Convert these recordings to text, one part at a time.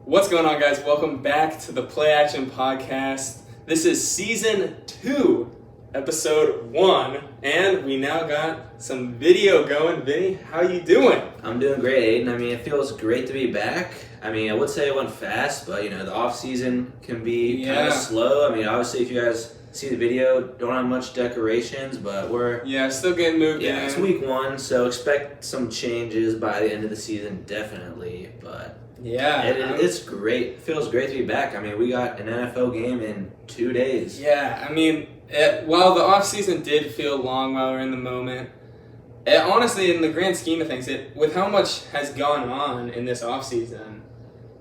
What's going on, guys? Welcome back to the PlayAction Podcast. This is Season 2, Episode 1, and we now got some video going. Vinny, how you doing? I'm doing great, Aidan. I mean, it feels great to be back. I mean, I would say it went fast, but, the off-season can be kind of slow. I mean, obviously, if you guys see the video, don't have much decorations, but we're... Yeah, still getting moved in. Yeah, it's week 1, so expect some changes by the end of the season, definitely, but... Yeah. It's great. It feels great to be back. I mean, we got an NFL game in 2 days. Yeah, I mean, while the off-season did feel long while we're in the moment, honestly, in the grand scheme of things, with how much has gone on in this off-season,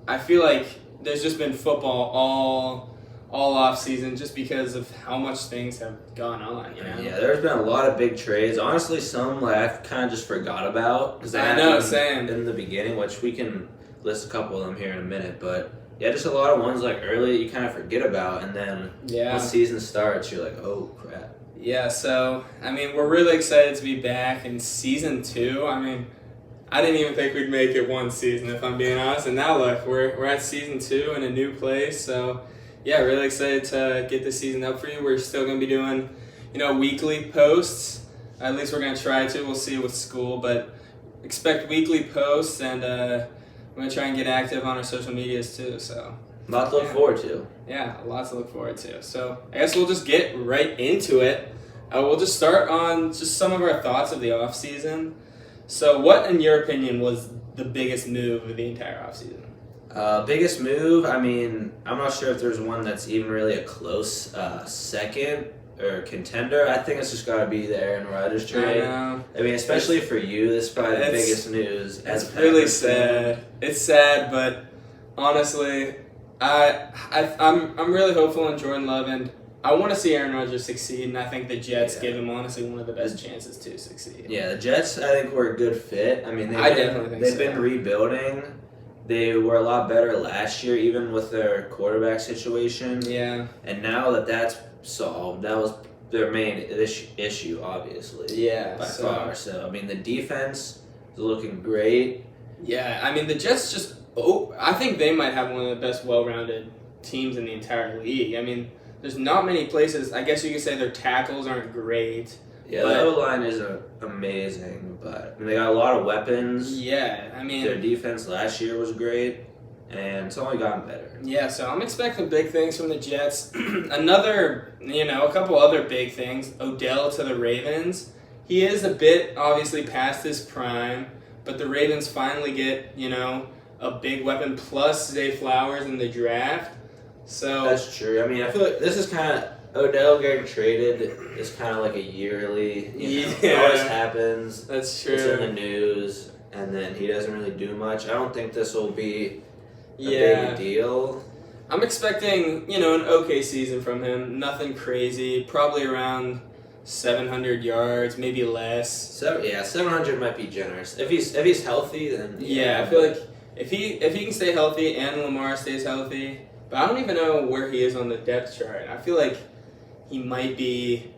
I feel like there's just been football all off-season just because of how much things have gone on, Yeah, there's been a lot of big trades. Honestly, some I've kind of just forgot about. Because I know, same. In the beginning, which we can list a couple of them here in a minute, but yeah, just a lot of ones like early you kind of forget about, and then when season starts, you're like, oh crap. Yeah, so I mean, we're really excited to be back in Season 2. I mean, I didn't even think we'd make it one season, if I'm being honest, and now look, we're at Season 2 in a new place, so yeah, really excited to get this season up for you. We're still going to be doing, weekly posts. At least we're going to try to. We'll see with school, but expect weekly posts, and we're going to try and get active on our social medias too. So a lot to look forward to. Yeah, a lot to look forward to. So I guess we'll just get right into it. We'll just start on just some of our thoughts of the off season. So what, in your opinion, was the biggest move of the entire off season? Biggest move, I mean, I'm not sure if there's one that's even really a close second or contender. I think it's just got to be the Aaron Rodgers trade. I mean, especially for you, this is probably the biggest news. It's really sad. It's sad, but honestly, I'm really hopeful in Jordan Love, and I want to see Aaron Rodgers succeed, and I think the Jets give him, honestly, one of the best chances to succeed. Yeah, the Jets, I think, were a good fit. I mean, they've been rebuilding. They were a lot better last year, even with their quarterback situation. Yeah. And now that that's solved, that was their main issue, obviously. Yeah. By far. So, I mean, the defense is looking great. Yeah, I mean, the Jets I think they might have one of the best well-rounded teams in the entire league. I mean, there's not many places. I guess you could say their tackles aren't great. Yeah, the O-line isn't amazing, but they got a lot of weapons. Yeah, I mean... Their defense last year was great, and it's only gotten better. Yeah, so I'm expecting big things from the Jets. A couple other big things. Odell to the Ravens. He is a bit, obviously, past his prime, but the Ravens finally get, a big weapon plus Zay Flowers in the draft. So that's true. I mean, I feel like this is kind of... Odell getting traded is kind of like a yearly, it always happens. That's true. It's in the news, and then he doesn't really do much. I don't think this will be a big deal. I'm expecting, an okay season from him. Nothing crazy. Probably around 700 yards, maybe less. 700 might be generous. If he's healthy, then I feel like if he can stay healthy and Lamar stays healthy, but I don't even know where he is on the depth chart. I feel like he might be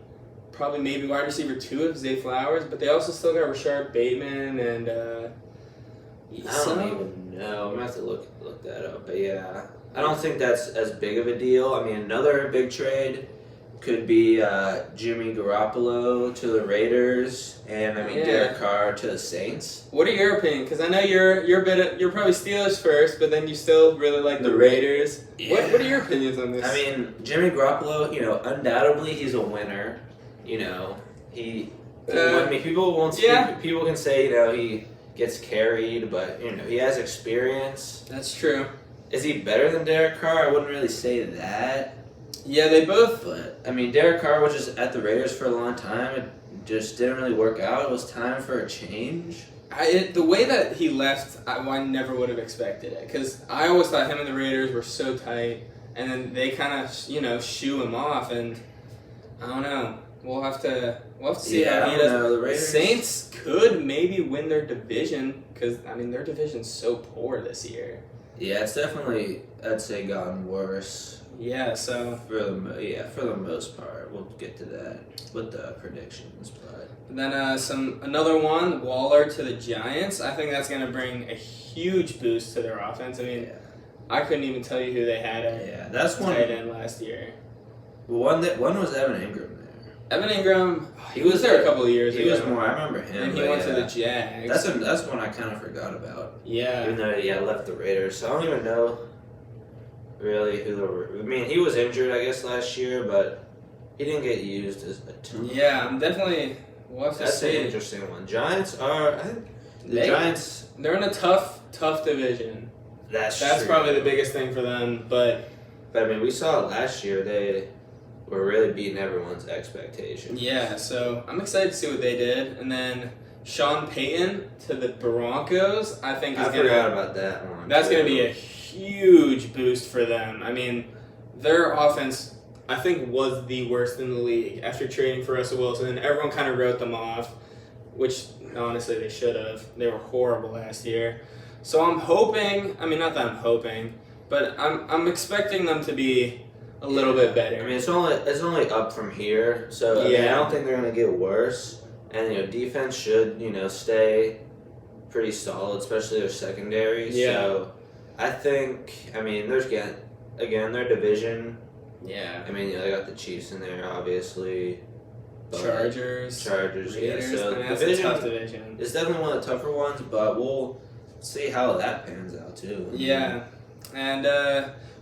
probably maybe wide receiver 2 of Zay Flowers, but they also still got Rashard Bateman and I don't even know. I'm gonna have to look that up. But yeah, I don't think that's as big of a deal. I mean, another big trade could be Jimmy Garoppolo to the Raiders, and Derek Carr to the Saints. What are your opinions? Because I know you're probably Steelers first, but then you still really like the Raiders. Yeah. What are your opinions on this? I mean, Jimmy Garoppolo, undoubtedly he's a winner. People won't speak. People can say he gets carried, but he has experience. That's true. Is he better than Derek Carr? I wouldn't really say that. Yeah, they both. But, Derek Carr was just at the Raiders for a long time. It just didn't really work out. It was time for a change. The way that he left, I never would have expected it. Because I always thought him and the Raiders were so tight. And then they kind of, shoo him off. And I don't know. We'll have to see how he does. The Saints could maybe win their division. Because, their division's so poor this year. Yeah, it's definitely, I'd say, gotten worse. Yeah, so for the most part, we'll get to that with the predictions. But then another one, Waller to the Giants. I think that's gonna bring a huge boost to their offense. I mean, I couldn't even tell you who they had at that's one tight end last year. One was Evan Ingram there. Evan Ingram, he was there a couple of years ago. He was more. I remember him. And he went to the Jags. That's one I kind of forgot about. Yeah. Even though left the Raiders, so I don't even know really who the. I mean, he was injured, I guess, last year, but he didn't get used as a ton. Yeah, I'm definitely. We'll have to That's see. an interesting one. Giants are. I think the Giants. They're in a tough division. That's true. Probably the biggest thing for them, but I mean, we saw it last year. They were really beating everyone's expectations. Yeah, so I'm excited to see what they did. And then Sean Payton to the Broncos, I think is forgot about that one. That's going to be a huge boost for them. I mean, their offense, I think, was the worst in the league after trading for Russell Wilson. Everyone kind of wrote them off, which honestly they should have. They were horrible last year. So I'm hoping, I mean, not that I'm hoping, but I'm expecting them to be a little bit better. I mean, it's only up from here, so I mean, I don't think they're going to get worse. And defense should stay pretty solid, especially their secondary. Yeah. So I think there's again their division. Yeah. I mean, they got the Chiefs in there, obviously. Chargers. Raiders. Yeah, so that's a tough division. It's definitely one of the tougher ones, but we'll see how that pans out too. Yeah, and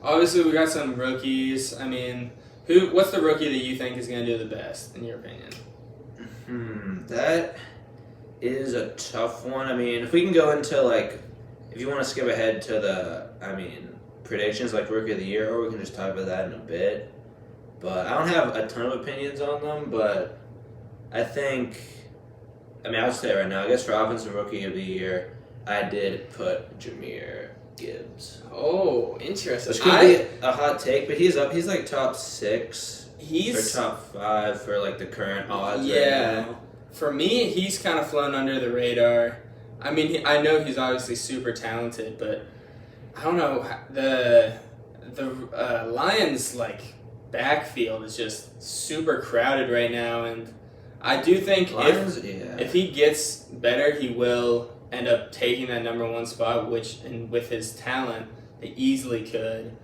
obviously we got some rookies. I mean, what's the rookie that you think is going to do the best in your opinion? That is a tough one. I mean, if we can go into if you want to skip ahead to the, predictions like Rookie of the Year, or we can just talk about that in a bit. But I don't have a ton of opinions on them, but I think, I'll say it right now, I guess for Offensive Rookie of the Year, I did put Jahmyr Gibbs. Oh, interesting. Which could be a hot take, but he's up. He's top 6. He's or top 5 for the current odds. Yeah. Right now. For me, he's kind of flown under the radar. I mean, I know he's obviously super talented, but I don't know, the Lions backfield is just super crowded right now, and I do think if he gets better, he will end up taking that number 1 spot, and with his talent, they easily could.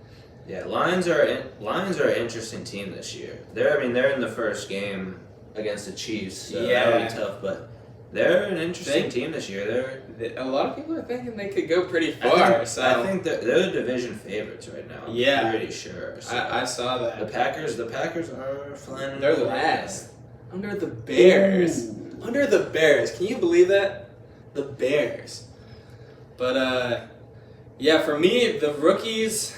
Yeah, Lions are an interesting team this year. They're in the first game against the Chiefs, so that'll be tough, but they're an interesting team this year. A lot of people are thinking they could go pretty far. I think they're the division favorites right now. I'm pretty sure. So I saw that. The Packers are flying. They're last. Under the Bears. Ooh. Under the Bears. Can you believe that? The Bears. But, for me, the rookies,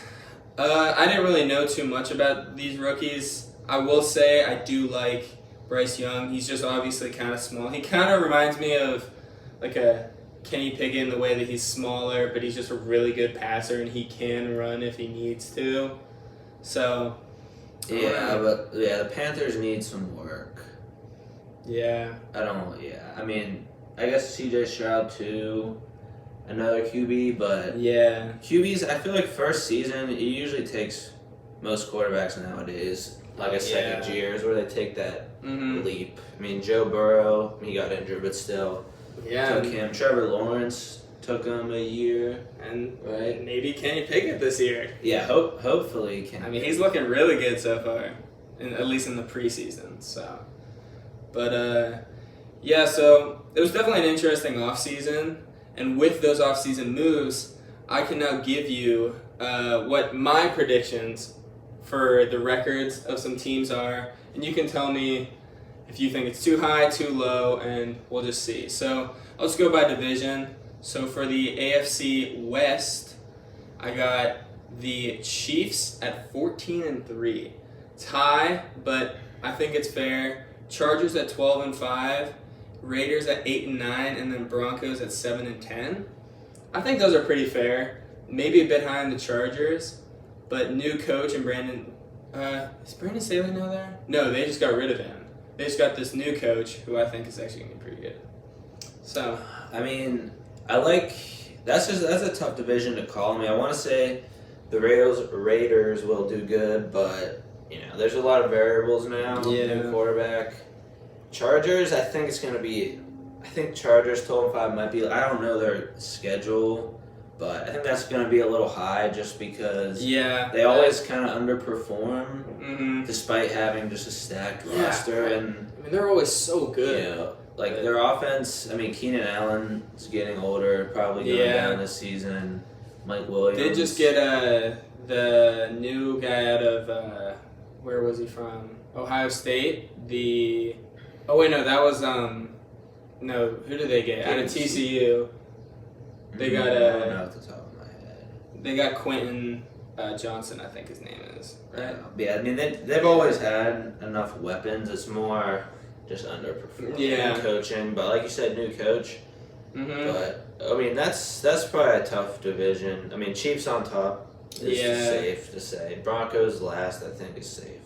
I didn't really know too much about these rookies. I will say I do like Bryce Young. He's just obviously kind of small. He kind of reminds me of a Kenny Pickett in the way that he's smaller, but he's just a really good passer and he can run if he needs to. So, the Panthers need some work. Yeah. I guess CJ Stroud too, another QB, but QBs, I feel first season, it usually takes most quarterbacks nowadays, a second years where they take that leap. Joe Burrow, he got injured, but still took him. Trevor Lawrence took him a year, and maybe Kenny Pickett this year. Yeah, hopefully Kenny. He's looking really good so far, at least in the preseason. So, but so it was definitely an interesting offseason, and with those offseason moves, I can now give you what my predictions for the records of some teams are, and you can tell me if you think it's too high, too low, and we'll just see. So I'll just go by division. So for the AFC West, I got the Chiefs at 14-3. It's high, but I think it's fair. Chargers at 12-5, Raiders at 8-9, and then Broncos at 7-10. I think those are pretty fair. Maybe a bit high on the Chargers, but new coach and Brandon. Is Brandon Staley now there? No, they just got rid of him. They just got this new coach who I think is actually going to be pretty good. So, I like that's a tough division to call. I want to say the Raiders will do good, but there's a lot of variables now. Yeah. New quarterback. Chargers, I think Chargers 12-5 might be. I don't know their schedule, but I think that's going to be a little high just because they always kind of underperform despite having just a stacked roster. And I mean, they're always so good. Their offense. I mean, Keenan Allen's getting older, probably going down this season. Mike Williams. They just get the new guy out of where was he from? Ohio State. That was who did they get? Out of TCU. They got I don't know off the top of my head. They got Quentin Johnson, I think his name is, right? Yeah, I mean they've always had enough weapons. It's more just underperforming coaching. But like you said, new coach. But I mean that's probably a tough division. I mean Chiefs on top is safe to say. Broncos last I think is safe.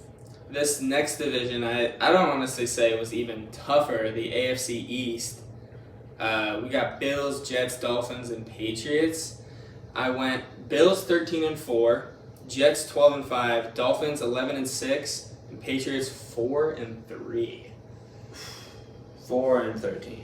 This next division, I don't honestly say it was even tougher. The AFC East. We got Bills, Jets, Dolphins, and Patriots. I went Bills 13-4, Jets 12-5, Dolphins 11-6, and Patriots 4-3. 4-13.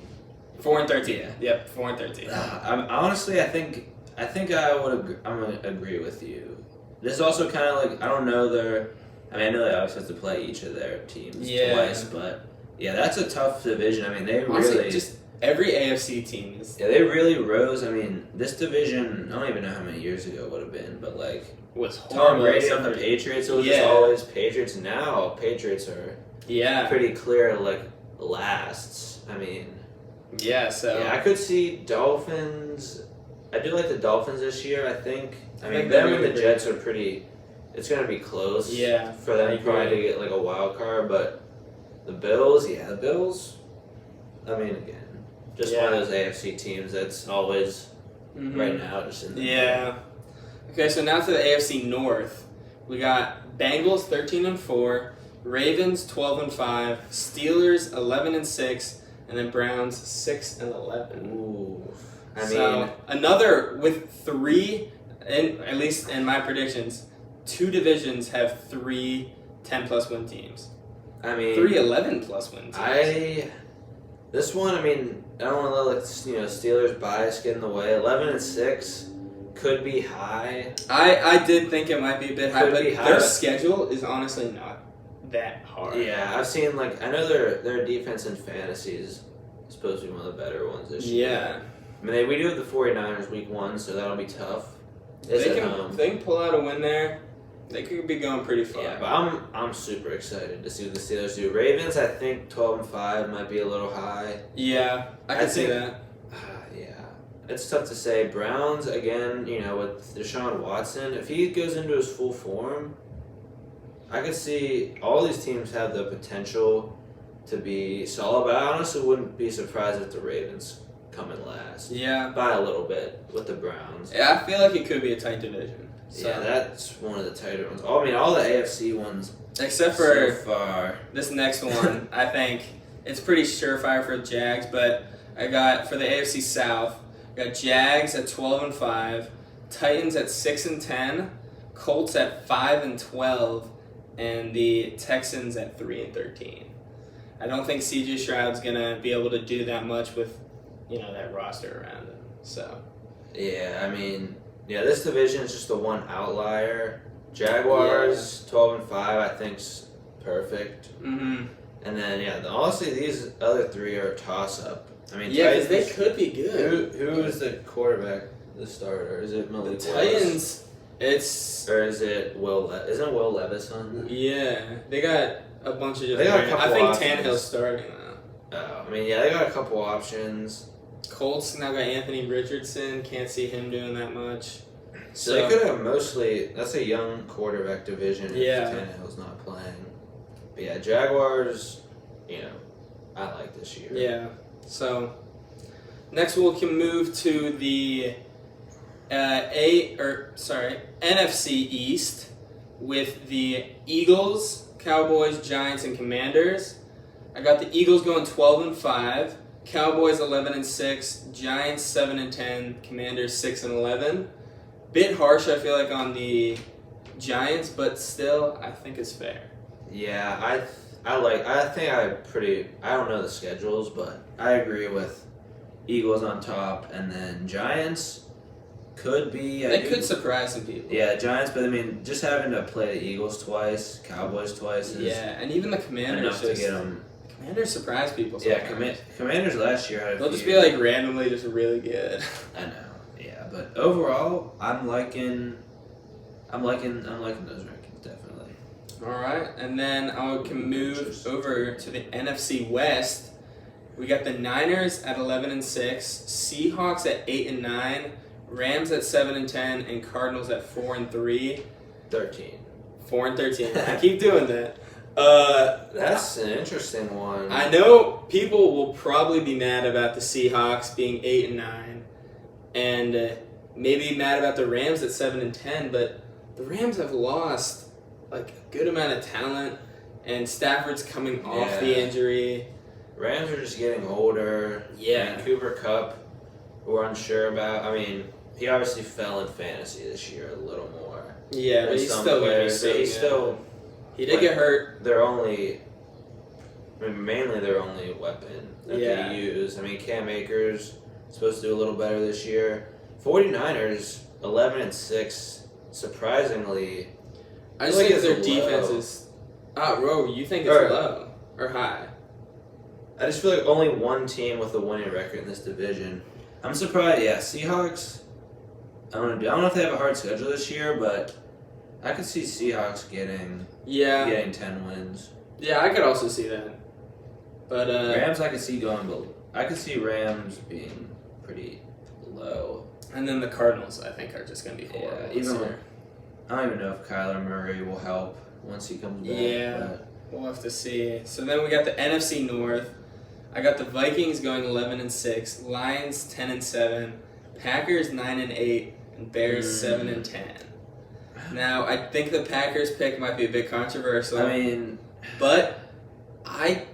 4-13. Yep, 4-13. Honestly, I think I would. I'm gonna agree with you. This is also kind of like I don't know their. I mean, I know they obviously have to play each of their teams twice, but that's a tough division. I mean, they honestly, really just every AFC team is. Yeah, they really rose. I mean, this division. I don't even know how many years ago it would have been, but was Tom Brady on the Patriots. It was just always Patriots. Now Patriots are pretty clear lasts. I mean. Yeah, so I could see Dolphins. I do like the Dolphins this year. I think them and the Jets are pretty. It's gonna be close. Yeah, for them probably to get a wild card, but the Bills. I mean, again, just one of those AFC teams that's always right now just in the middle. Okay, so now to the AFC North. We got Bengals 13-4, Ravens 12-5, Steelers 11-6. And then Browns 6-11. Ooh, I mean, another with three, at least in my predictions, two divisions have 3 10+ win teams. I mean, 3 11+ win teams. This one, I mean, I don't want to let Steelers bias get in the way. 11-6 could be high. I did think it might be a bit high, but their schedule is honestly not that hard. Yeah, I've seen I know their defense in fantasy is supposed to be one of the better ones this year. Yeah. I mean, we do have the 49ers week 1, so that'll be tough. If they can pull out a win there, they could be going pretty far. Yeah, but I'm super excited to see what the Steelers do. Ravens, I think 12-5 might be a little high. Yeah, I can see that. It's tough to say. Browns, again, with Deshaun Watson, if he goes into his full form, I could see all these teams have the potential to be solid, but I honestly wouldn't be surprised if the Ravens come in last. Yeah. By a little bit with the Browns. Yeah, I feel like it could be a tight division. So. Yeah, that's one of the tighter ones. I mean, all the AFC ones. Except for so far. This next one, I think it's pretty surefire for the Jags, but I got, for the AFC South, I got Jags at 12-5, Titans at 6-10, Colts at 5-12, and the Texans at 3-13. I don't think CJ Stroud's gonna be able to do that much with, that roster around him. So. Yeah, I mean, this division is just the one outlier. Jaguars 12-5, I think's perfect. Mm-hmm. And then honestly, these other three are a toss up. I mean, because they could be good. Who is the quarterback, the starter? Is it Malik Willis? Titans. Or is it Isn't Will Levis on? Yeah, they got a bunch of different. I think Tannehill's starting now. I mean, they got a couple options. Colts now got Anthony Richardson. Can't see him doing that much. So they could have mostly. That's a young quarterback division. Yeah. If Tannehill's not playing. But Jaguars. I like this year. Yeah. So next we can move to the NFC East with the Eagles, Cowboys, Giants, and Commanders. I got the Eagles going 12-5, Cowboys 11-6, Giants 7-10, Commanders 6-11. bit harsh, I feel like, on the Giants, but still, I think it's fair. Yeah, I don't know the schedules, but I agree with Eagles on top, and then Giants could be. They could surprise some people. Yeah, Giants, but I mean, just having to play the Eagles twice, Cowboys twice is and even the Commanders enough to get them. The Commanders surprise people. Yeah, Sometimes. Commanders last year had a They'll few. just be like randomly just really good. I know. Yeah, but overall, I'm liking those rankings definitely. All right, and then I can move over to the NFC West. We got the Niners at 11-6, Seahawks at 8-9, Rams at 7-10, and Cardinals at 4-3. 13. 4-13. I keep doing that. That's an interesting one. I know people will probably be mad about the Seahawks being 8-9, and maybe mad about the Rams at 7-10. But the Rams have lost like a good amount of talent, and Stafford's coming off the injury. Rams are just getting older. Yeah. And Cooper Kupp, we're unsure about. I mean, he obviously fell in fantasy this year a little more. Yeah, but he's still going to be He did get hurt. Mainly their only weapon that they use. I mean, Cam Akers supposed to do a little better this year. 49ers, 11-6, surprisingly. I just think their defense is... you think it's low or high? I just feel like only one team with a winning record in this division. I'm surprised. Yeah, Seahawks. I don't know if they have a hard schedule this year, but I could see Seahawks getting 10 wins. Yeah, I could also see that. But Rams, I could see going below. I could see Rams being pretty low. And then the Cardinals, I think, are just going to be horrible. Yeah, I don't even know if Kyler Murray will help once he comes back. Yeah, we'll have to see. So then we got the NFC North. I got the Vikings going 11-6, Lions 10-7, Packers 9-8, and Bears 7-10. Now I think the Packers pick might be a bit controversial. I mean, but I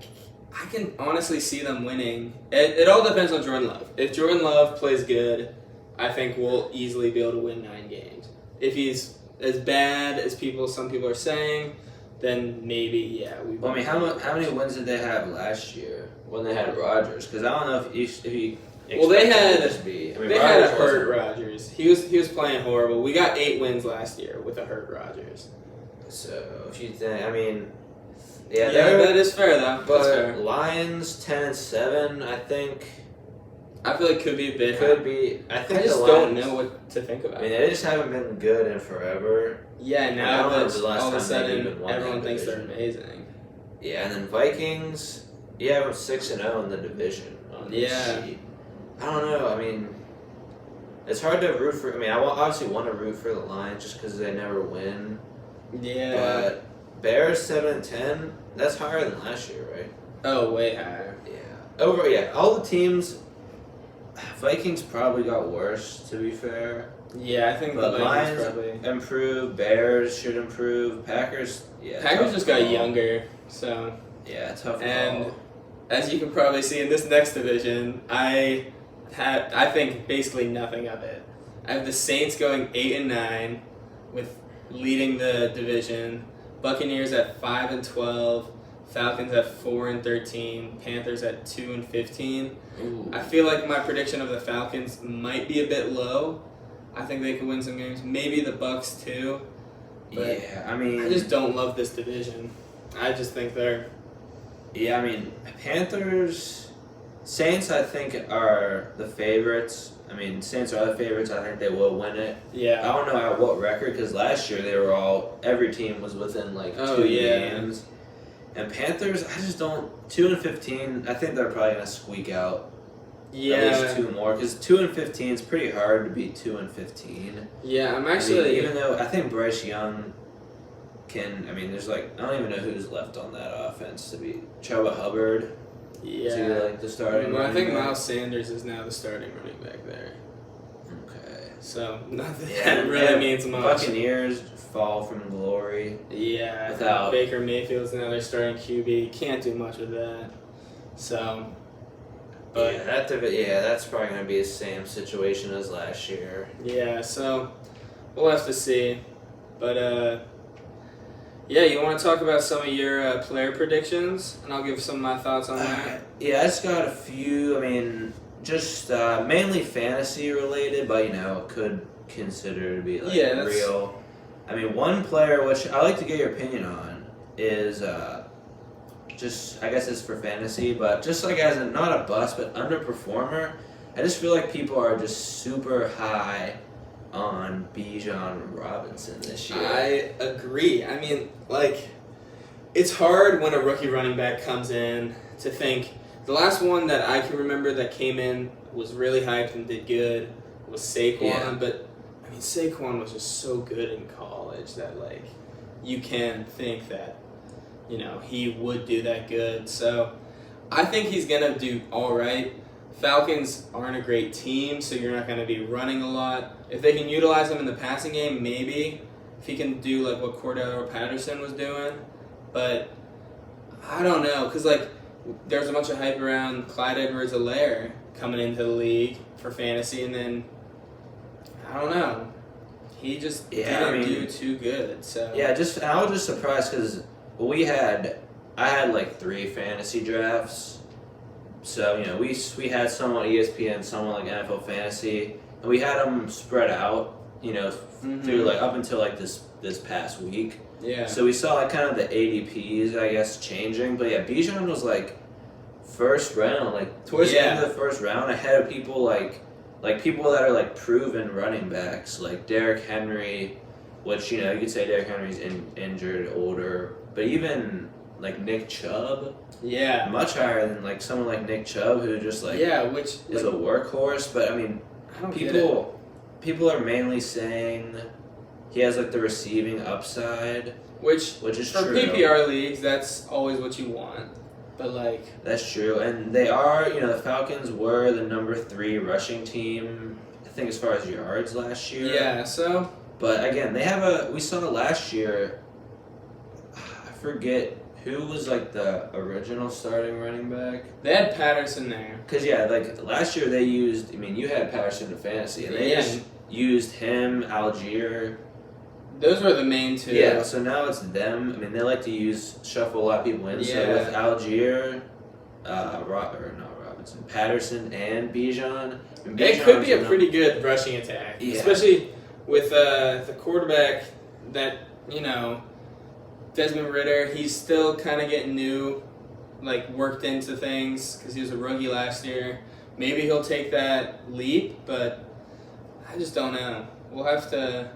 can honestly see them winning. It all depends on Jordan Love. If Jordan Love plays good, I think we'll easily be able to win 9 games. If he's as bad as some people are saying, then maybe we. Well, I mean, how many wins did they have last year when they had Rodgers? Because I don't know if he. Well, they had a hurt Rodgers. He was playing horrible. We got 8 wins last year with a hurt Rodgers. So if you think, I mean, that is fair though. But that's fair. Lions 10-7, I think. I feel like could be a bit. Could be. I think I just don't know what to think about. I mean, they just haven't been good in forever. Yeah, now that all of a sudden everyone thinks they're amazing. Yeah, and then Vikings. Yeah, we're 6-0 in the division. On this sheet. I don't know. I mean, it's hard to root for. I mean, I obviously want to root for the Lions just because they never win. Yeah. But Bears 7-10. That's higher than last year, right? Oh, way higher. Yeah. All the teams. Vikings probably got worse, to be fair. Yeah, I think but the Lions probably improve. Bears should improve. Packers, Packers just got younger, so tough. And as you can probably see in this next division, I think basically nothing of it. I have the Saints going 8-9, with leading the division. Buccaneers at 5-12. Falcons at 4-13, Panthers at 2-15. Ooh. I feel like my prediction of the Falcons might be a bit low. I think they could win some games. Maybe the Bucks too. But I mean, I just don't love this division. I just think they're. Yeah, I mean, Panthers, Saints. I think are the favorites. I mean, Saints are the favorites. I think they will win it. Yeah. I don't know at what record because last year every team was within like 2 games. And Panthers, I just don't. 2-15. I think they're probably gonna squeak out. At least 2 more because 2-15 is pretty hard to beat 2-15. Yeah, I'm actually. Even though I think Bryce Young can. I mean, there's I don't even know who's left on that offense to beat Chuba Hubbard. Yeah. To the starting. Well, I think Miles Sanders is now the starting running back there. Okay. So nothing that really means much. Buccaneers fall from glory. Yeah, without Baker Mayfield's now their starting QB. Can't do much with that. So, but that's probably gonna be the same situation as last year. Yeah. So, we'll have to see. But, yeah, you want to talk about some of your player predictions? And I'll give some of my thoughts on that. Yeah, I just got a few. I mean, just mainly fantasy related, but, could consider to be, real. I mean, one player, which I like to get your opinion on, is just, I guess it's for fantasy, but just as not a bust, but underperformer, I just feel like people are just super high on Bijan Robinson this year. I agree. I mean, it's hard when a rookie running back comes in to think. The last one that I can remember that came in was really hyped and did good was Saquon, Yeah. but I mean, Saquon was just so good in college that, you can think that, he would do that good. So, I think he's going to do all right. Falcons aren't a great team, so you're not going to be running a lot. If they can utilize him in the passing game, maybe. If he can do, what Cordero Patterson was doing. But, I don't know, because, there's a bunch of hype around Clyde Edwards-Helaire coming into the league for fantasy, and then I don't know. He just didn't do too good. So yeah, and I was just surprised because I had 3 fantasy drafts. So we had some on ESPN, some on NFL Fantasy, and we had them spread out. Through up until this past week. Yeah. So we saw kind of the ADPs, I guess, changing. But yeah, Bijan was first round, towards the end of the first round, ahead of people people that are proven running backs, like Derrick Henry, which you could say Derrick Henry's injured, older, but even Nick Chubb, much higher than someone like Nick Chubb who just which is a workhorse. But I mean, I don't people are mainly saying he has the receiving upside, which is for true. PPR leagues, that's always what you want. But that's true, and they are. The Falcons were the number 3 rushing team, I think, as far as yards last year. Yeah. So. But again, they have we saw last year. I forget who was the original starting running back. They had Patterson there. Cause last year they used. I mean, you had Patterson in fantasy, and they just used him, Algier. Those were the main 2. Yeah, so now it's them. I mean, they like to shuffle a lot of people in. Yeah. So with Algier, Robinson, Patterson, and Bijan. It could be a pretty good rushing attack, especially with the quarterback that Desmond Ridder. He's still kind of getting new, worked into things because he was a rookie last year. Maybe he'll take that leap, but I just don't know. We'll have to.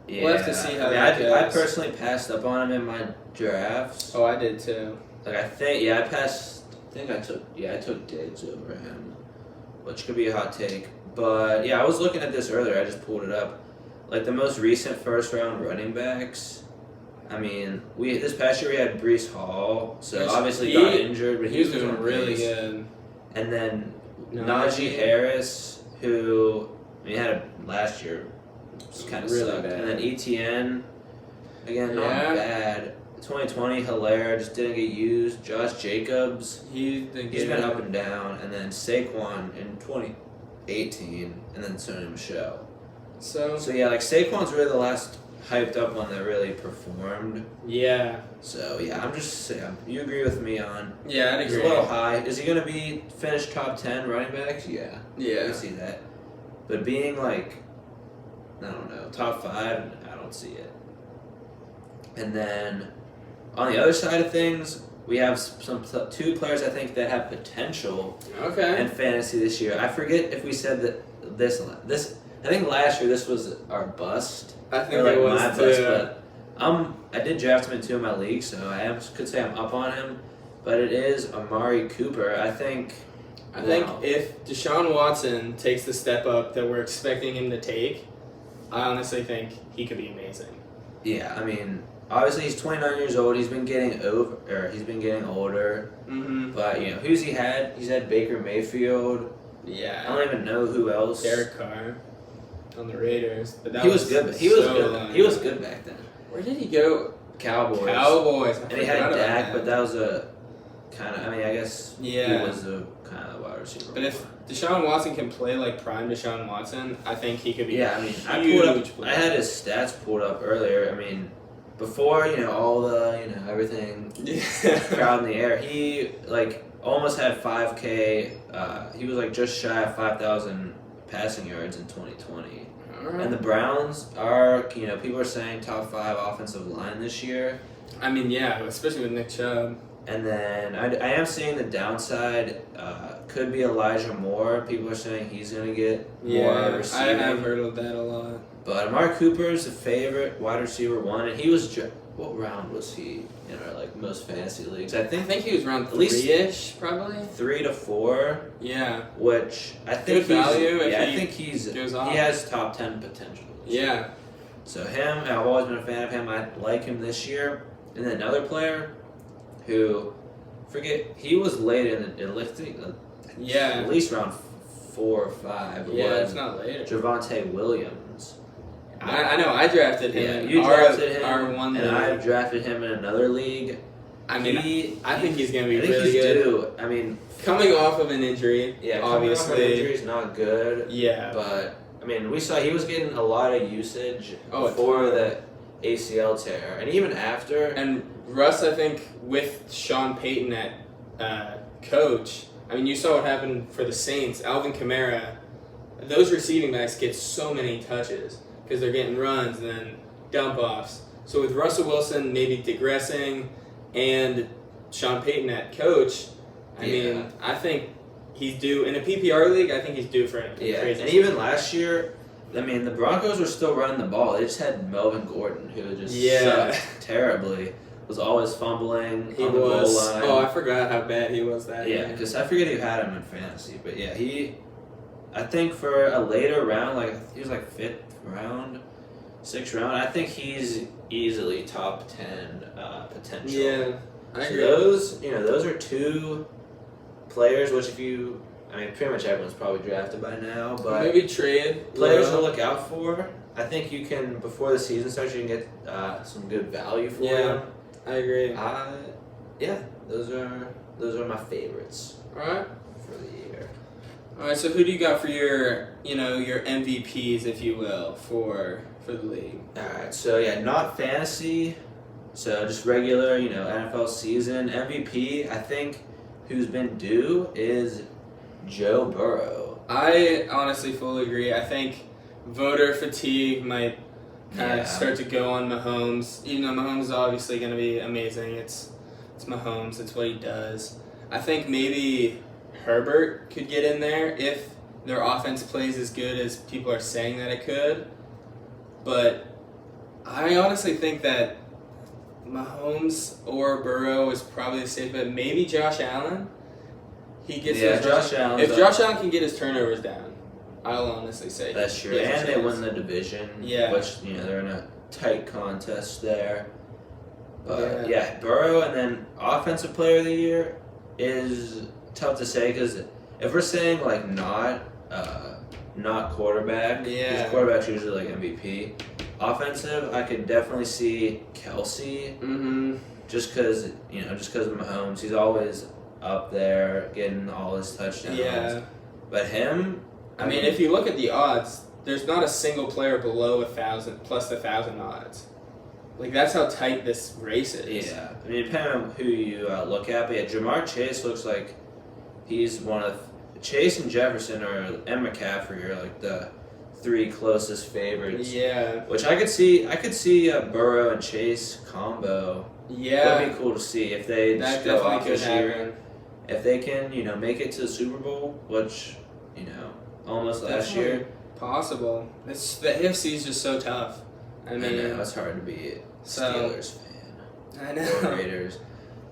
Yeah. We'll have to see how that goes. I personally passed up on him in my drafts. Oh, I did too. I took Diggs over him, which could be a hot take. But yeah, I was looking at this earlier. I just pulled it up. The most recent first round running backs. I mean, this past year we had Breece Hall, so obviously got injured, but he was doing really good. And then Najee Harris, who had last year. Kind of really sucked. bad. And then ETN, again, not bad. 2020, Hilaire just didn't get used. Josh Jacobs, he's been up and down. And then Saquon in 2018, and then Sony Michel. So yeah, Saquon's really the last hyped up one that really performed. Yeah. So yeah, I'm just saying. You agree with me on? Yeah, I'd agree. He's a little high. Is he gonna be finished top 10 running backs? Yeah. Yeah. I can see that. But being I don't know, top 5, I don't see it. And then on the other side of things, we have 2 players I think that have potential in fantasy this year. I forget if we said that this. I think last year this was our bust. I think it was my too. bust, but I did draft him in 2 of my leagues, so I could say I'm up on him. But it is Amari Cooper. I think if Deshaun Watson takes the step up that we're expecting him to take, I honestly think he could be amazing. Yeah, I mean, obviously he's 29 years old. He's been getting older. Mm-hmm. But who's he had? He's had Baker Mayfield. Yeah. I don't even know who else. Derek Carr on the Raiders, but he was good. He was good. He was good back then. Where did he go? Cowboys. And he had Dak, but that was a kind of. I mean, I guess he was a kind of wide receiver. But if Deshaun Watson can play like prime Deshaun Watson, I think he could be Yeah, I mean, I had his stats pulled up earlier. I mean, before, all the, everything, crowd in the air, he, almost had 5K. He was, just shy of 5,000 passing yards in 2020. Right. And the Browns are, people are saying top 5 offensive line this year. I mean, yeah, especially with Nick Chubb. And then I am seeing the downside could be Elijah Moore. People are saying he's going to get more receiving. I have heard of that a lot. But Amari Cooper is the favorite wide receiver 1, and he was what round was he in our most fantasy leagues? I think he was around at least 3-ish, probably 3 to 4. Yeah, which I think good value. I think he has top 10 potential. Yeah. So him, I've always been a fan of him. I like him this year. And then another player who, he was late in lifting. At least round 4 or 5. It's not later. Javonte Williams. I know. I drafted him. Yeah, you drafted him, R1 and I drafted him in another league. I mean, I think he's going to be really really good. Due. I mean, coming off of an injury, obviously. Coming off of an injury is not good. Yeah. But, I mean, we saw he was getting a lot of usage before the ACL tear, and even after. And Russ, I think, with Sean Payton at coach, I mean, you saw what happened for the Saints. Alvin Kamara, those receiving backs get so many touches because they're getting runs and then dump-offs. So with Russell Wilson maybe digressing and Sean Payton at coach, I mean, I think he's due. In a PPR league, I think he's due for it. Yeah, and even last year, I mean, the Broncos were still running the ball. They just had Melvin Gordon, who just sucked terribly. Was always fumbling on the goal line. Oh, I forgot how bad he was that year. Yeah, because I forget who had him in fantasy. But yeah, I think for a later round, he was 5th round, 6th round, I think he's easily top 10 potential. Yeah, I agree. Those are 2 players, which pretty much everyone's probably drafted by now, but maybe trade players to look out for. I think you can, before the season starts, you can get some good value for them. I agree. Those are my favorites. All right. For the year. All right. So who do you got for your MVPs, if you will, for the league? All right. So not fantasy. So just regular, NFL season MVP. I think who's been due is Joe Burrow. I honestly fully agree. I think voter fatigue might kind of start to go on Mahomes. Even though Mahomes is obviously going to be amazing. It's Mahomes. It's what he does. I think maybe Herbert could get in there if their offense plays as good as people are saying that it could. But I honestly think that Mahomes or Burrow is probably the safe bet. Maybe Josh Allen. He gets Josh Allen. If Josh Allen can get his turnovers down, I'll honestly say that's true. And they win the division. Yeah. Which they're in a tight contest there. But Burrow, and then offensive player of the year is tough to say because if we're saying not quarterback, because quarterback's usually MVP. Offensive, I could definitely see Kelsey. Mm-hmm. Just because of Mahomes, he's always up there getting all his touchdowns. Yeah. But him, I mean, if you look at the odds, there's not a single player below 1,000 plus 1,000 odds. That's how tight this race is. Yeah. I mean, depending on who you look at, but Jamar Chase looks like he's one of Chase and Jefferson and McCaffrey are the 3 closest favorites. Yeah. Which I could see a Burrow and Chase combo. Yeah. Would be cool to see if they just go off this year. If they can, make it to the Super Bowl, which, almost last year. Possible. The AFC is just so tough. I mean, it's hard to be a Steelers fan. I know. Or Raiders.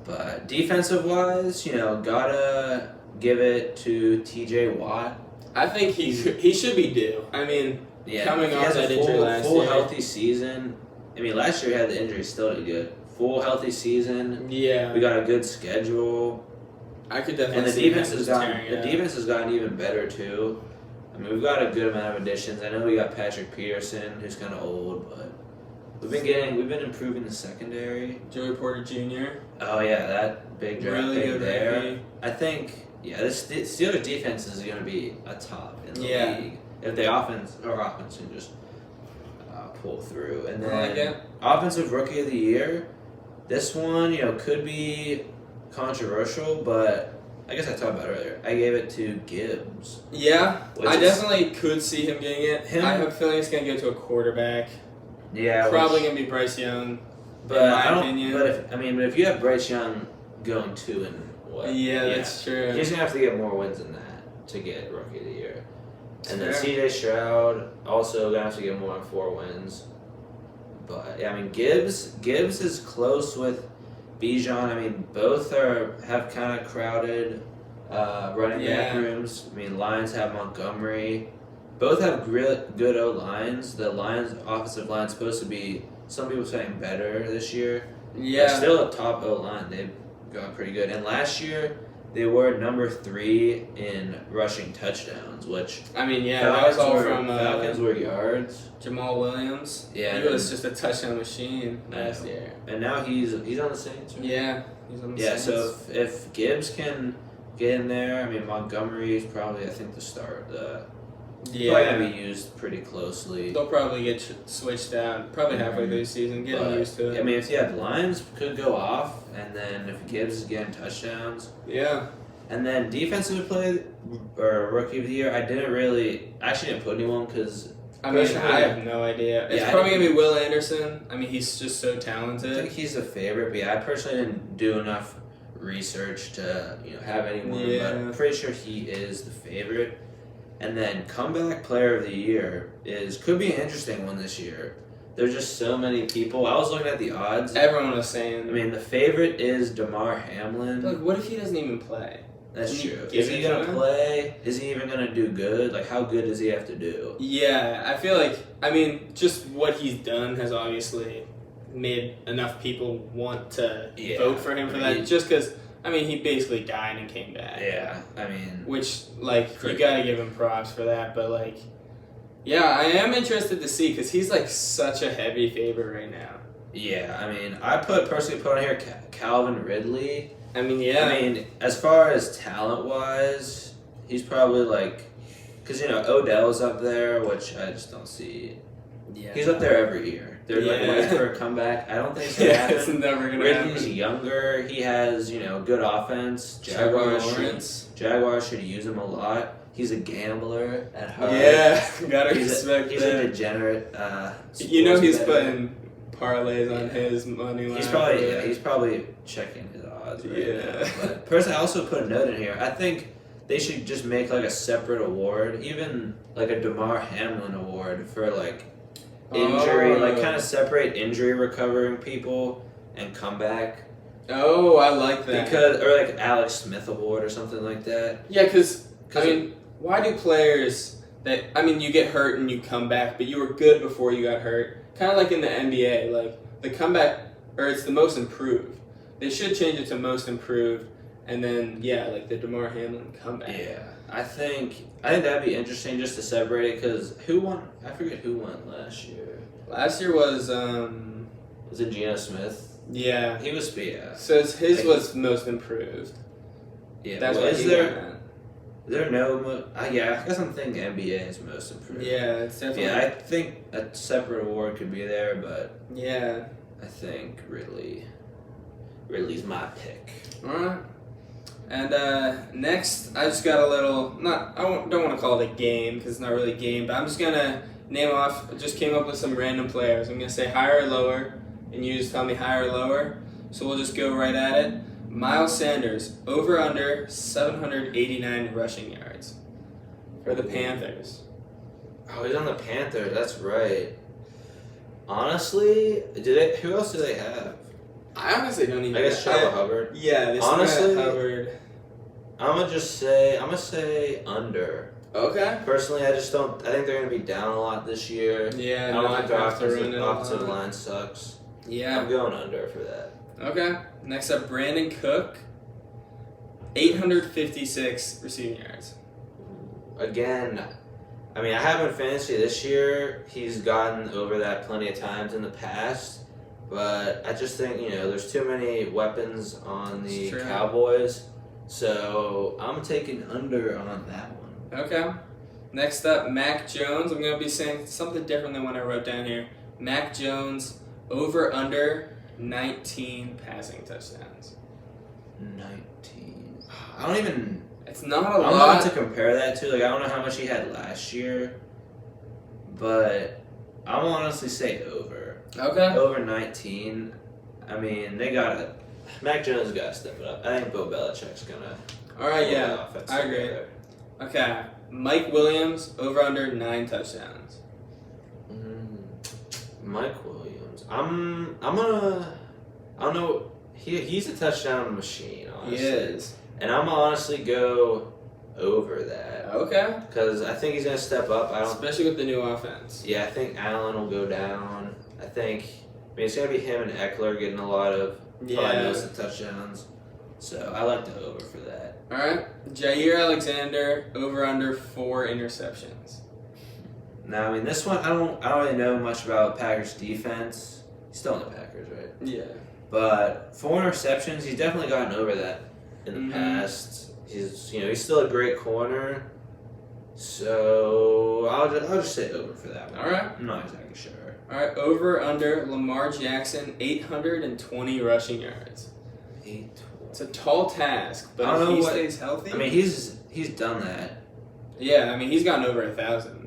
But defensive wise, gotta give it to TJ Watt. I think he should be due. I mean, coming off that injury last year. Full healthy season. I mean, last year he had the injury, still did good. Full healthy season. Yeah. We got a good schedule. I could definitely and see the defense has gotten even better too. I mean, we've got a good amount of additions. I know we got Patrick Peterson, who's kind of old, but we've been improving the secondary. Joey Porter Jr. Oh yeah, that big draft really pick good there. rookie. I think Yeah, the Steelers defense is going to be a top in the league if the offense can just pull through. And then offensive rookie of the year, this one could be controversial, but I guess I talked about it earlier. I gave it to Gibbs. Yeah, I definitely could see him getting it. I have a feeling it's going to go to a quarterback. Yeah, probably going to be Bryce Young. But in my opinion. But if you have Bryce Young going 2 and what? Yeah, that's true. He's gonna have to get more wins than that to get Rookie of the Year. And then C.J. Stroud also gonna have to get more than 4 wins. But yeah, I mean Gibbs is close with Bijan. I mean both have kind of crowded running back rooms. I mean Lions have Montgomery. Both have good O lines. The Lions' offensive line is supposed to be, some people saying, better this year. Yeah, but still a top O line. They've got pretty good. And last year they were number 3 in rushing touchdowns, which that was all from Falcons were yards. Jamal Williams. Yeah, he was just a touchdown machine last year. And now he's on the Saints. Right? Yeah, he's on the Saints. Yeah, so if Gibbs can get in there, I mean Montgomery is probably the start. Probably gonna be used pretty closely. They'll probably get switched out probably halfway through the season. Get them used to it. I mean, if you have Lions could go off, and then if Gibbs is getting touchdowns. Yeah. And then defensive play or rookie of the year, I actually didn't put anyone because. I have no idea. It's probably gonna be Will Anderson. I mean, he's just so talented. I think he's the favorite, but I personally didn't do enough research to have anyone. Yeah. But I'm pretty sure he is the favorite. And then comeback player of the year could be an interesting one this year. There's just so many people. I was looking at the odds. Everyone was saying. I mean, the favorite is Damar Hamlin. Like, what if he doesn't even play? That's true. Is he gonna play? Is he even gonna do good? Like, how good does he have to do? Yeah, I feel like just what he's done has obviously made enough people want to vote for him for that. Just because. I mean, he basically died and came back. Yeah, I mean... Which, you gotta give him props for that, but, I am interested to see, because he's, such a heavy favorite right now. Yeah, I mean, I personally put on here Calvin Ridley. I mean, yeah. I mean, as far as talent-wise, he's probably, because, Odell's up there, which I just don't see. Yeah. He's up there every year. They're waiting for a comeback. I don't think it's gonna happen. It's never gonna Ridley's happen. younger. He has, good offense. Jaguars should use him a lot. He's a gambler at heart. Yeah, gotta respect he's that. He's a degenerate. He's putting parlays on his money line. He's probably checking his odds right now. But personally, I also put a note in here. I think they should just make a separate award, even a Damar Hamlin award for injury, kind of separate injury recovering people and comeback. Oh, I like that. Or Alex Smith award or something like that. Yeah, because why do players you get hurt and you come back, but you were good before you got hurt? Kind of like in the NBA, the comeback, or it's the most improved. They should change it to most improved, and then the Damar Hamlin comeback. Yeah, I think that'd be interesting just to separate it, because who won? I forget who won last year. Last year was it Geno Smith? Yeah, he was. Yeah. So his was most improved. Yeah, that's what he won at. Is there no? I guess I'm thinking NBA is most improved. Yeah, it's definitely. Yeah, I think a separate award could be there, but yeah, I think Ridley's my pick. All right. And next, I just got a little. Don't want to call it a game because it's not really a game, but I'm just gonna name off. I just came up with some random players. I'm gonna say higher or lower, and you just tell me higher or lower. So we'll just go right at it. Miles Sanders, over under 789 rushing yards for the Panthers. Oh, he's on the Panthers. That's right. Honestly, who else do they have? I honestly don't even. I guess Chuba Hubbard. Yeah, this honestly, Hubbard. I'm gonna say under. Okay. Personally, I just don't. I think they're gonna be down a lot this year. Yeah, I don't think their offensive line sucks. Yeah, I'm going under for that. Okay. Next up, Brandon Cook, 856 receiving yards. Again, I mean, I have him in fantasy this year. He's gotten over that plenty of times in the past. But I just think, there's too many weapons on the Cowboys. So I'm taking under on that one. Okay. Next up, Mac Jones. I'm going to be saying something different than what I wrote down here. Mac Jones, over under 19 passing touchdowns. 19. I don't even. It's not a I don't know lot. what to compare that to. Like, I don't know how much he had last year, but I'm honestly say over. Okay. Over 19. I mean, they got to. Mac Jones got to step it up. I think Bill Belichick's gonna. All right. Yeah. I agree. Together. Okay. Mike Williams, over under 9 touchdowns. Mike Williams. I'm gonna. I don't know. He's a touchdown machine. Honestly. He is. And I'm gonna honestly go over that. Okay. Because I think he's gonna step up. Especially with the new offense. Yeah, I think Allen will go down. I mean, it's gonna be him and Eckler getting a lot of probably most of the touchdowns. So I like the over for that. All right. Jair Alexander, over under 4 interceptions. Now, I mean, this one I don't really know much about Packers defense. He's still in the Packers, right? Yeah. But 4 interceptions, he's definitely gotten over that in the past. He's still a great corner. So I'll just say over for that one. All right. I'm not exactly sure. All right. Over under Lamar Jackson, 820 rushing yards. 820. It's a tall task, but I don't if know he what- stays healthy. I mean, he's done that. Yeah. I mean, he's gotten over 1,000.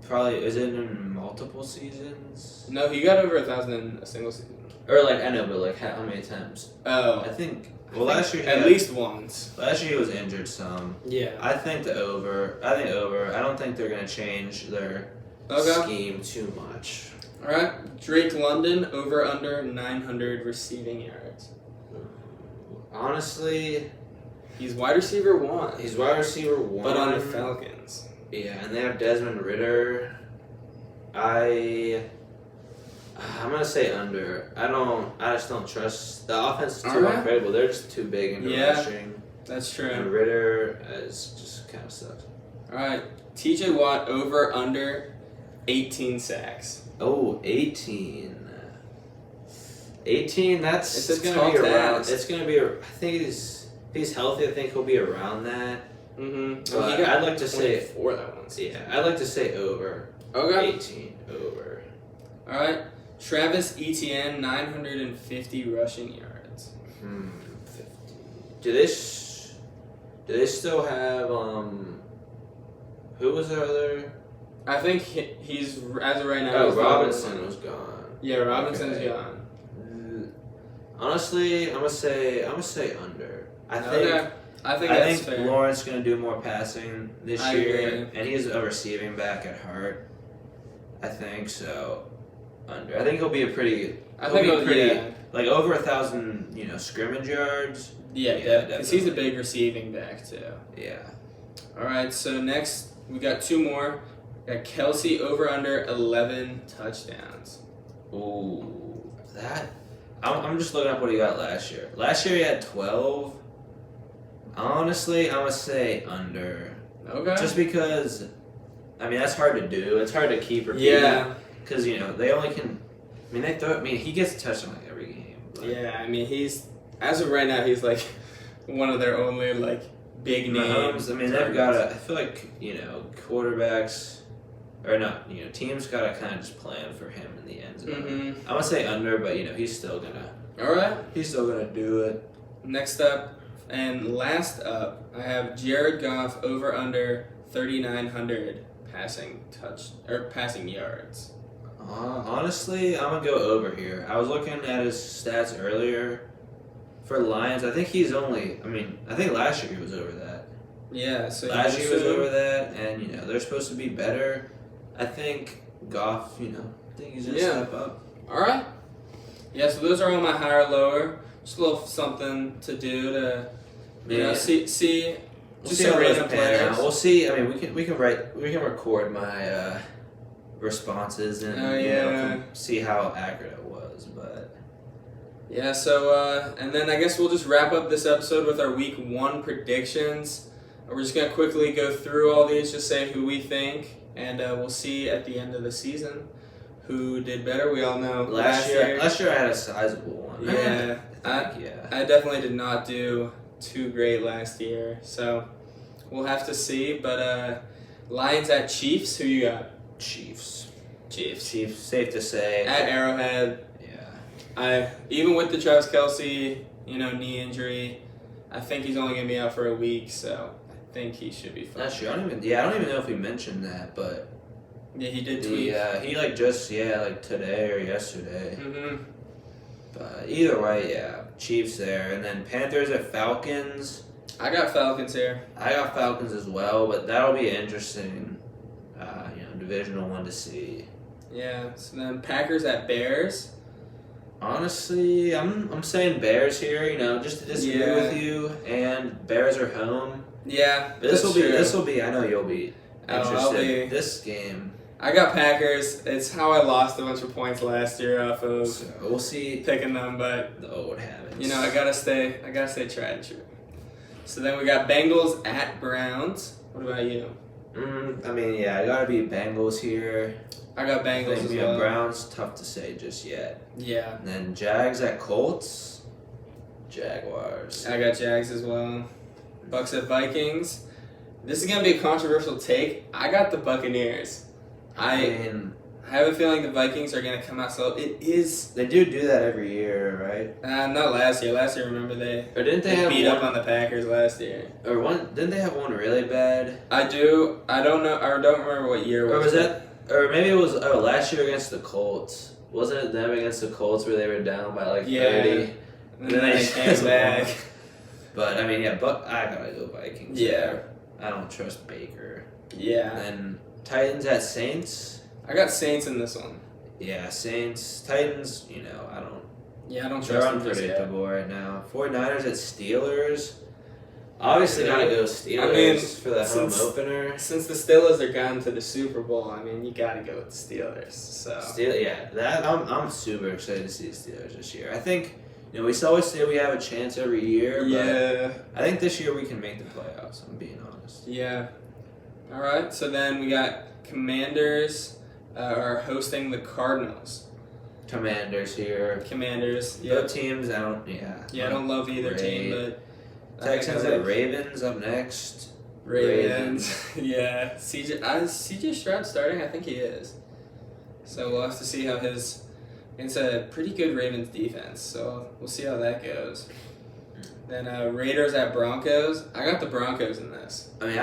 Probably, is it in multiple seasons? No, he got over 1,000 in a single season. Or like I know, but like how many times? Oh. I think. Well, last year at least once. Last year he was injured some. Yeah. I think over. I don't think they're gonna change their scheme too much. All right. Drake London, over under 900 receiving yards. Honestly, he's wide receiver 1. He's wide receiver 1. But on the Falcons. Yeah, and they have Desmond Ridder. I'm gonna say under. I just don't trust the offense is too incredible. They're just too big into rushing. That's true. And Ridder is just kind of sucks. All right, TJ Watt, over under 18 sacks. Oh, 18. 18. That's it's gonna be around. It's gonna be. I think if he's healthy, I think he'll be around that. Mm-hmm. But I'd like to say 4 that once. Yeah, I'd like to say over. Okay. 18 over. All right. Travis Etienne, 950 rushing yards. 50. Do they still have who was the other? I think he's as of right now. Oh, Robinson was gone. Yeah, Robinson's gone. Honestly, I'm gonna say under. I think that's fair. Lawrence gonna do more passing this year, agree. and he's a receiving back at heart. I think so. Under. I think he'll be pretty. Like over 1,000, scrimmage yards. Yeah, definitely. Because he's a big receiving back too. Yeah. All right. So next we got 2 more. We got Kelsey, over under 11 touchdowns. Ooh, that. I'm just looking up what he got last year. Last year he had 12. Honestly, I'm gonna say under. Okay. Just because, that's hard to do. It's hard to keep repeating. Yeah. Because they only can. They throw. He gets a touchdown like every game. But. Yeah, he's as of right now he's like one of their only like big names. They've got to. I feel like quarterbacks, or not. Teams got to kind of just plan for him in the end zone. Mm-hmm. I'm gonna say under, but he's still gonna. All right. He's still gonna do it. Next up and last up, I have Jared Goff, over under 3,900 passing yards. Honestly, I'm gonna go over here. I was looking at his stats earlier for Lions. I think he's only. I think last year he was over that. Yeah. So last year was over that, and they're supposed to be better. I think Goff. I think he's gonna step up. All right. Yeah. So those are all my higher, lower. Just a little something to do to, see. We'll see how random players. We'll see. We can record my responses and see how accurate it was. But yeah, so and then I guess we'll just wrap up this episode with our week 1 predictions. We're just gonna quickly go through all these, just say who we think, and we'll see at the end of the season who did better. We all know last year I had a sizable one. Yeah, I definitely did not do too great last year. So we'll have to see. But Lions at Chiefs, who you got? Chiefs. Chiefs. Safe to say. At Arrowhead. Yeah. Even with the Travis Kelce, knee injury, I think he's only gonna be out for a week, so I think he should be fine. Not sure. I don't even know if he mentioned that, but yeah, he did tweet. Yeah, he just today or yesterday. Mm-hmm. But either way, yeah, Chiefs there, and then Panthers at Falcons. I got Falcons here. I got Falcons as well, but that'll be interesting. Divisional one to see. Yeah. So then Packers at Bears. Honestly, I'm saying Bears here. Just to disagree with you. And Bears are home. Yeah. This will be. I know you'll be interested. This game. I got Packers. It's how I lost a bunch of points last year off of. So we'll see. Picking them, but the old habits. I gotta stay tried and true. So then we got Bengals at Browns. What about you? I gotta be Bengals here. I got Bengals as well. Browns, tough to say just yet. Yeah. And then Jags at Colts. Jaguars. I got Jags as well. Bucks at Vikings. This is gonna be a controversial take. I got the Buccaneers. I have a feeling the Vikings are gonna come out slow. It is. They do that every year, right? Not last year. Last year, remember they beat up on the Packers last year. Or didn't they have one really bad? I do. I don't know. I don't remember what year it was. Or was that? Or maybe it was last year against the Colts. Wasn't it them against the Colts where they were down by 30? And then they came back. But I gotta go Vikings. Yeah. I don't trust Baker. Yeah. And then Titans at Saints. I got Saints in this one. Yeah, Saints. Titans, I don't. Yeah, I don't trust They're them unpredictable right now. 49ers at Steelers. Obviously, gotta go Steelers for the home opener. Since the Steelers are gone to the Super Bowl, you gotta go with the Steelers. So I'm super excited to see the Steelers this year. I think we always say we have a chance every year. But I think this year we can make the playoffs. I'm being honest. Yeah. All right. So then we got Commanders are hosting the Cardinals. Commanders here. Commanders. Both teams. I don't love either team, but. Texans at Ravens up next. Ravens. Yeah. CJ Stroud starting? I think he is. So we'll have to see how it's a pretty good Ravens defense, so we'll see how that goes. Then Raiders at Broncos. I got the Broncos in this. I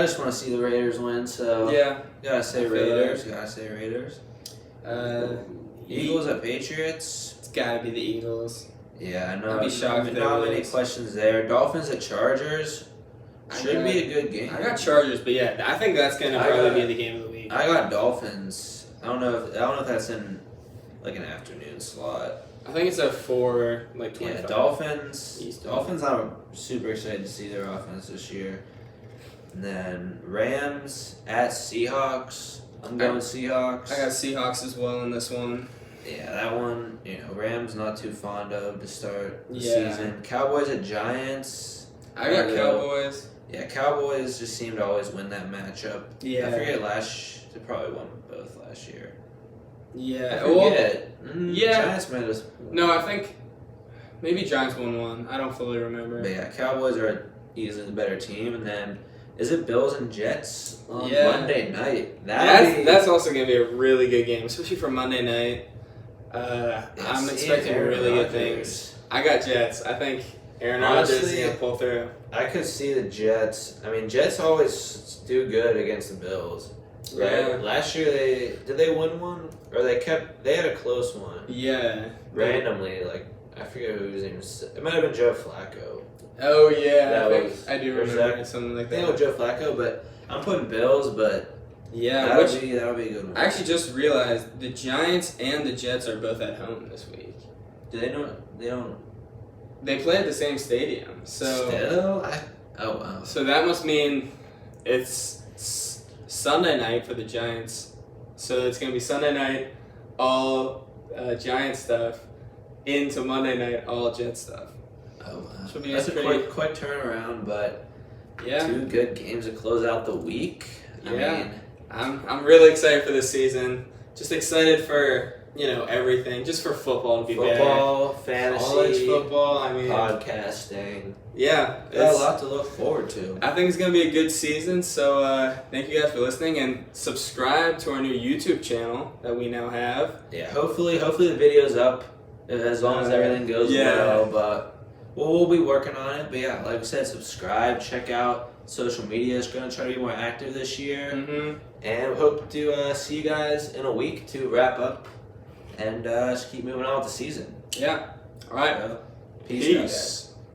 just want to see the Raiders win, so yeah. Gotta say Raiders. Eagles at Patriots. It's gotta be the Eagles. Yeah, I know. I'd be shocked if not many questions there. Dolphins at Chargers. Should be a good game. I got Chargers, but yeah, I think that's gonna probably be the game of the week. I got Dolphins. I don't know if that's in an afternoon slot. I think it's a 4:25. Yeah, Dolphins. Dolphins. I'm super excited to see their offense this year. And then Rams at Seahawks. I'm going Seahawks. I got Seahawks as well in this one. Yeah, that one, Rams not too fond of to start the season. Cowboys at Giants. I got Cowboys. Yeah, Cowboys just seem to always win that matchup. Yeah. I forget they probably won both last year. Yeah. Giants might have. No, I think maybe Giants won one. I don't fully remember. But yeah, Cowboys are easily the better team, and then is it Bills and Jets on Monday night? That's also gonna be a really good game, especially for Monday night. I'm expecting really good things. I got Jets. I think Aaron Rodgers is gonna pull through. I could see the Jets. Jets always do good against the Bills. Right? Yeah. Last year did they win one? Or they had a close one. Yeah. Randomly, I forget who his name was. It might have been Joe Flacco. Oh yeah, I do remember something like that. I think it was Joe Flacco, but I'm putting Bills, but yeah, that'll be a good one. I actually just realized the Giants and the Jets are both at home this week. Do they know? They don't. They play at the same stadium, so. Still? Oh wow. So that must mean it's Sunday night for the Giants. So it's gonna be Sunday night, all Giant stuff, into Monday night, all Jet stuff. Oh wow. That's a quick turnaround, but yeah, 2 good games to close out the week. I'm really excited for this season. Just excited for everything just for football to be Football, back. fantasy, College football. I mean, podcasting. Yeah, Got a lot to look forward to. I think it's gonna be a good season. So thank you guys for listening and subscribe to our new YouTube channel that we now have. Yeah, hopefully the video's up as long as everything goes well. But we'll be working on it. But yeah, like I said, subscribe, check out social media. It's gonna try to be more active this year, and we hope to see you guys in a week to wrap up and just keep moving on with the season. Yeah. All right. Peace.